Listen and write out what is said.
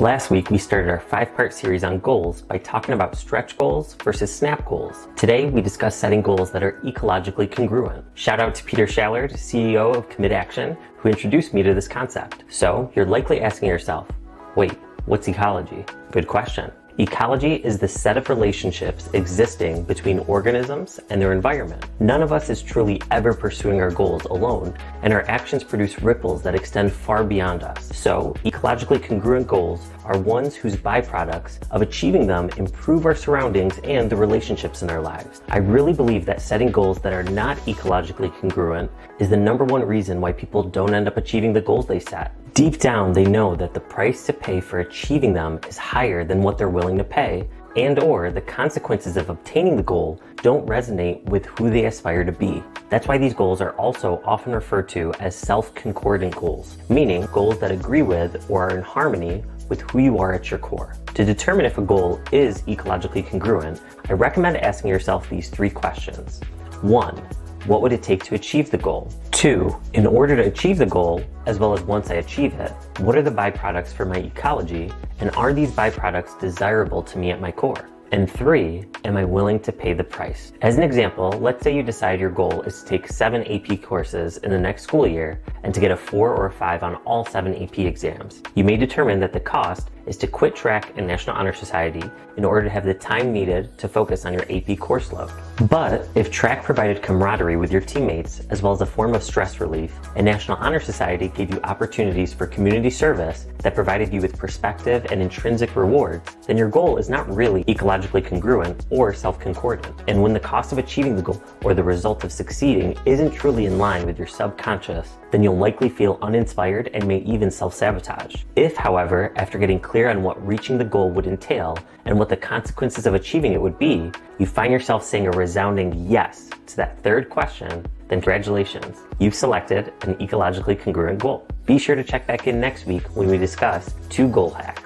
Last week, we started our 5-part series on goals by talking about stretch goals versus snap goals. Today, we discuss setting goals that are ecologically congruent. Shout out to Peter Shallard, CEO of Commit Action, who introduced me to this concept. So, you're likely asking yourself, wait, what's ecology? Good question. Ecology is the set of relationships existing between organisms and their environment. None of us is truly ever pursuing our goals alone, and our actions produce ripples that extend far beyond us. So, ecologically congruent goals are ones whose byproducts of achieving them improve our surroundings and the relationships in our lives. I really believe that setting goals that are not ecologically congruent is the #1 reason why people don't end up achieving the goals they set. Deep down, they know that the price to pay for achieving them is higher than what they're willing to pay, and/or the consequences of obtaining the goal don't resonate with who they aspire to be. That's why these goals are also often referred to as self-concordant goals, meaning goals that agree with or are in harmony with who you are at your core. To determine if a goal is ecologically congruent, I recommend asking yourself these 3 questions. 1. What would it take to achieve the goal? 2. In order to achieve the goal, as well as once I achieve it, what are the byproducts for my ecology, and are these byproducts desirable to me at my core? And 3, am I willing to pay the price? As an example, let's say you decide your goal is to take 7 AP courses in the next school year and to get a 4 or a 5 on all 7 AP exams. You may determine that the cost is to quit track and National Honor Society in order to have the time needed to focus on your AP course load. But if track provided camaraderie with your teammates as well as a form of stress relief, and National Honor Society gave you opportunities for community service that provided you with perspective and intrinsic rewards, then your goal is not really ecologically congruent or self-concordant. And when the cost of achieving the goal or the result of succeeding isn't truly in line with your subconscious, then you'll likely feel uninspired and may even self-sabotage. If, however, after getting clear on what reaching the goal would entail and what the consequences of achieving it would be, you find yourself saying a resounding yes to that 3rd question, then congratulations, you've selected an ecologically congruent goal. Be sure to check back in next week when we discuss 2 goal hacks.